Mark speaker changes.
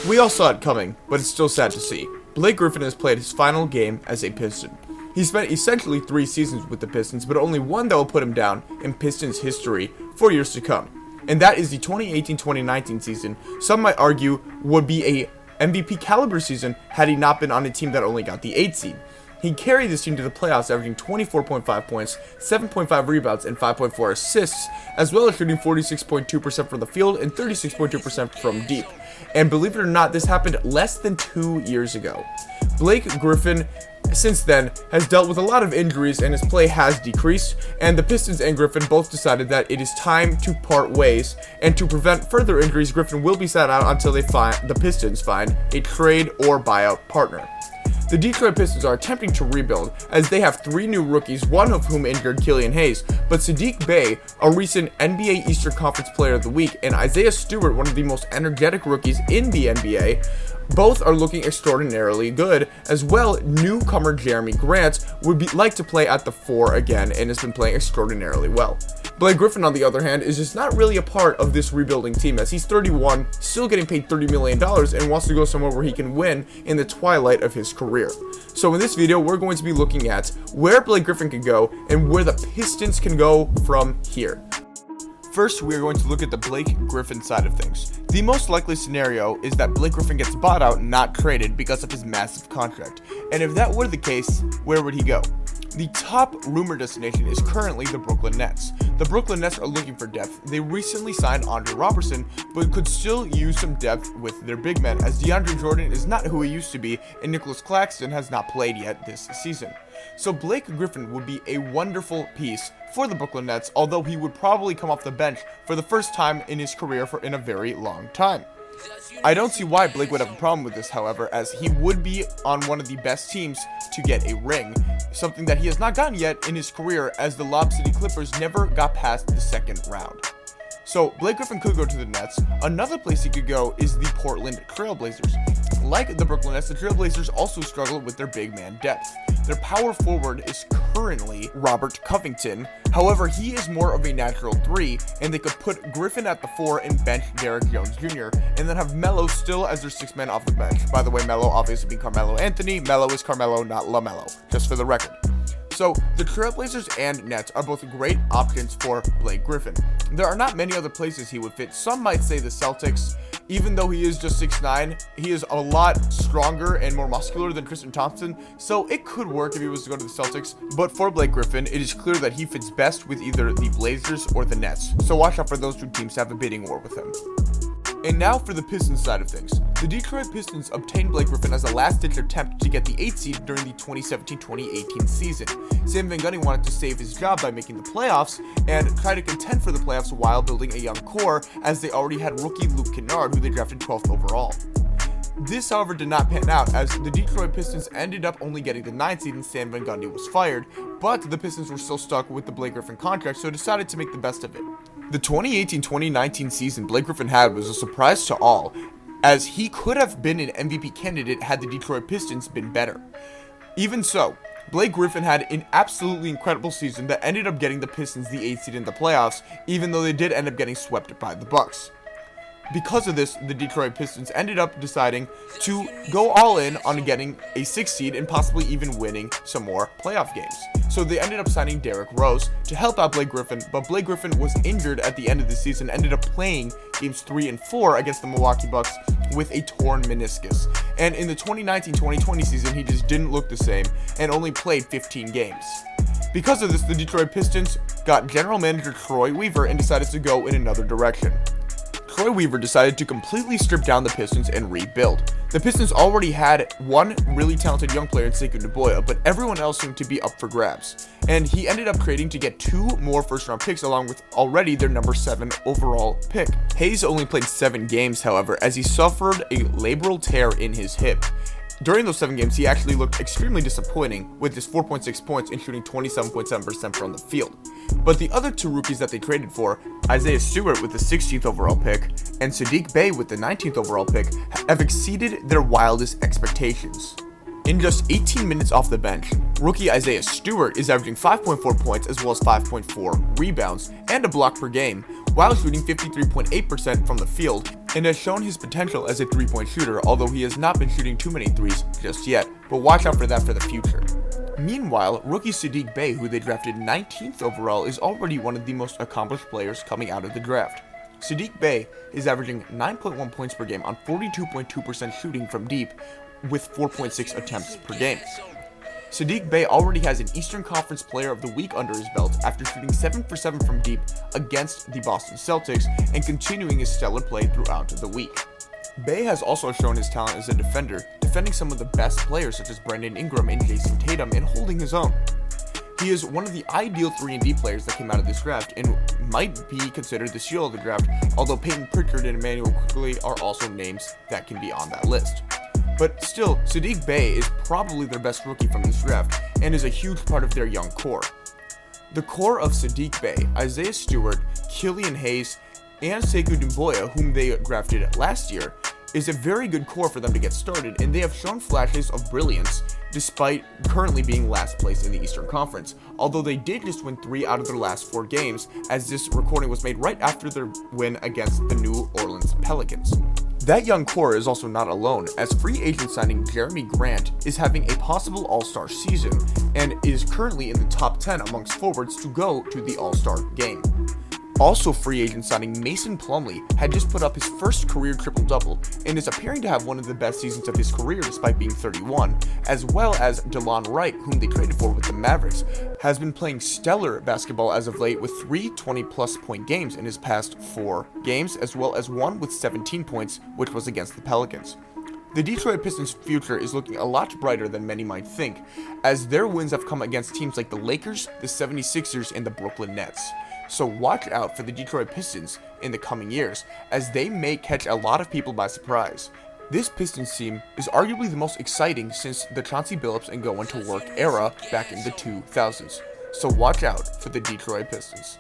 Speaker 1: We all saw it coming, but it's still sad to see. Blake Griffin has played his final game as a Piston. He spent essentially 3 seasons with the Pistons, but only one that will put him down in Pistons history for years to come. And that is the 2018-2019 season. Some might argue would be a MVP caliber season had he not been on a team that only got the 8 seed. He carried this team to the playoffs, averaging 24.5 points, 7.5 rebounds, and 5.4 assists, as well as shooting 46.2% from the field and 36.2% from deep. And believe it or not, this happened less than 2 years ago. Blake Griffin, since then, has dealt with a lot of injuries and his play has decreased, and the Pistons and Griffin both decided that it is time to part ways, and to prevent further injuries, Griffin will be sat out until the Pistons find a trade or buyout partner. The Detroit Pistons are attempting to rebuild, as they have 3 new rookies, one of whom injured Killian Hayes, but Saddiq Bey, a recent NBA Eastern Conference Player of the Week, and Isaiah Stewart, one of the most energetic rookies in the NBA, both are looking extraordinarily good, as well newcomer Jeremy Grant would like to play at the 4 again and has been playing extraordinarily well. Blake Griffin, on the other hand, is just not really a part of this rebuilding team, as he's 31, still getting paid $30 million, and wants to go somewhere where he can win in the twilight of his career. So in this video, we're going to be looking at where Blake Griffin can go and where the Pistons can go from here. First, we are going to look at the Blake Griffin side of things. The most likely scenario is that Blake Griffin gets bought out and not traded because of his massive contract. And if that were the case, where would he go? The top rumor destination is currently the Brooklyn Nets. The Brooklyn Nets are looking for depth. They recently signed Andre Robertson, but could still use some depth with their big men, as DeAndre Jordan is not who he used to be, and Nicholas Claxton has not played yet this season. So Blake Griffin would be a wonderful piece for the Brooklyn Nets, although he would probably come off the bench for the first time in his career in a very long time. I don't see why Blake would have a problem with this, however, as he would be on one of the best teams to get a ring, something that he has not gotten yet in his career, as the Lob City Clippers never got past the second round. So Blake Griffin could go to the Nets. Another place he could go is the Portland Trail Blazers. Like the Brooklyn Nets, the Trail Blazers also struggle with their big man depth. Their power forward is currently Robert Covington. However, he is more of a natural 3, and they could put Griffin at the 4 and bench Derrick Jones Jr., and then have Melo still as their 6th man off the bench. By the way, Melo obviously being Carmelo Anthony. Melo is Carmelo, not LaMelo, just for the record. So, the Trailblazers and Nets are both great options for Blake Griffin. There are not many other places he would fit. Some might say the Celtics. Even though he is just 6'9", he is a lot stronger and more muscular than Tristan Thompson, so it could work if he was to go to the Celtics. But for Blake Griffin, it is clear that he fits best with either the Blazers or the Nets, so watch out for those 2 teams to have a bidding war with him. And now for the Pistons side of things. The Detroit Pistons obtained Blake Griffin as a last-ditch attempt to get the 8th seed during the 2017-2018 season. Sam Van Gundy wanted to save his job by making the playoffs and try to contend for the playoffs while building a young core, as they already had rookie Luke Kennard, who they drafted 12th overall. This, however, did not pan out, as the Detroit Pistons ended up only getting the 9th seed and Sam Van Gundy was fired, but the Pistons were still stuck with the Blake Griffin contract, so decided to make the best of it. The 2018-2019 season Blake Griffin had was a surprise to all, as he could have been an MVP candidate had the Detroit Pistons been better. Even so, Blake Griffin had an absolutely incredible season that ended up getting the Pistons the 8th seed in the playoffs, even though they did end up getting swept by the Bucks. Because of this, the Detroit Pistons ended up deciding to go all in on getting a 6th seed and possibly even winning some more playoff games. So they ended up signing Derrick Rose to help out Blake Griffin, but Blake Griffin was injured at the end of the season, ended up playing games 3 and 4 against the Milwaukee Bucks with a torn meniscus. And in the 2019-2020 season, he just didn't look the same and only played 15 games. Because of this, the Detroit Pistons got general manager Troy Weaver and decided to go in another direction. Troy Weaver decided to completely strip down the Pistons and rebuild. The Pistons already had one really talented young player in Sekou Doumbouya, but everyone else seemed to be up for grabs. And he ended up trading to get 2 more first-round picks along with already their number 7 overall pick. Hayes only played 7 games, however, as he suffered a labral tear in his hip. During those 7 games, he actually looked extremely disappointing with just 4.6 points and shooting 27.7% from the field. But the other 2 rookies that they traded for, Isaiah Stewart with the 16th overall pick and Saddiq Bey with the 19th overall pick, have exceeded their wildest expectations. In just 18 minutes off the bench, rookie Isaiah Stewart is averaging 5.4 points as well as 5.4 rebounds and a block per game, while shooting 53.8% from the field and has shown his potential as a three-point shooter, although he has not been shooting too many threes just yet, but watch out for that for the future. Meanwhile, rookie Saddiq Bey, who they drafted 19th overall, is already one of the most accomplished players coming out of the draft. Saddiq Bey is averaging 9.1 points per game on 42.2% shooting from deep, with 4.6 attempts per game. Saddiq Bey already has an Eastern Conference Player of the Week under his belt after shooting 7 for 7 from deep against the Boston Celtics and continuing his stellar play throughout the week. Bey has also shown his talent as a defender, defending some of the best players such as Brandon Ingram and Jason Tatum and holding his own. He is one of the ideal 3-and-D players that came out of this draft and might be considered the steal of the draft, although Peyton Pritchard and Emmanuel Quickley are also names that can be on that list. But still, Saddiq Bey is probably their best rookie from this draft and is a huge part of their young core. The core of Saddiq Bey, Isaiah Stewart, Killian Hayes, and Sekou Doumbouya, whom they drafted last year, is a very good core for them to get started, and they have shown flashes of brilliance despite currently being last place in the Eastern Conference, although they did just win 3 out of their last 4 games, as this recording was made right after their win against the New Orleans Pelicans. That young core is also not alone, as free agent signing Jeremy Grant is having a possible All-Star season and is currently in the top 10 amongst forwards to go to the All-Star game. Also free agent signing Mason Plumlee had just put up his first career triple-double and is appearing to have one of the best seasons of his career despite being 31, as well as DeLon Wright, whom they traded for with the Mavericks, has been playing stellar basketball as of late with 3 20-plus point games in his past 4 games, as well as one with 17 points, which was against the Pelicans. The Detroit Pistons' future is looking a lot brighter than many might think, as their wins have come against teams like the Lakers, the 76ers, and the Brooklyn Nets. So watch out for the Detroit Pistons in the coming years, as they may catch a lot of people by surprise. This Pistons team is arguably the most exciting since the Chauncey Billups and Going to Work era back in the 2000s. So watch out for the Detroit Pistons.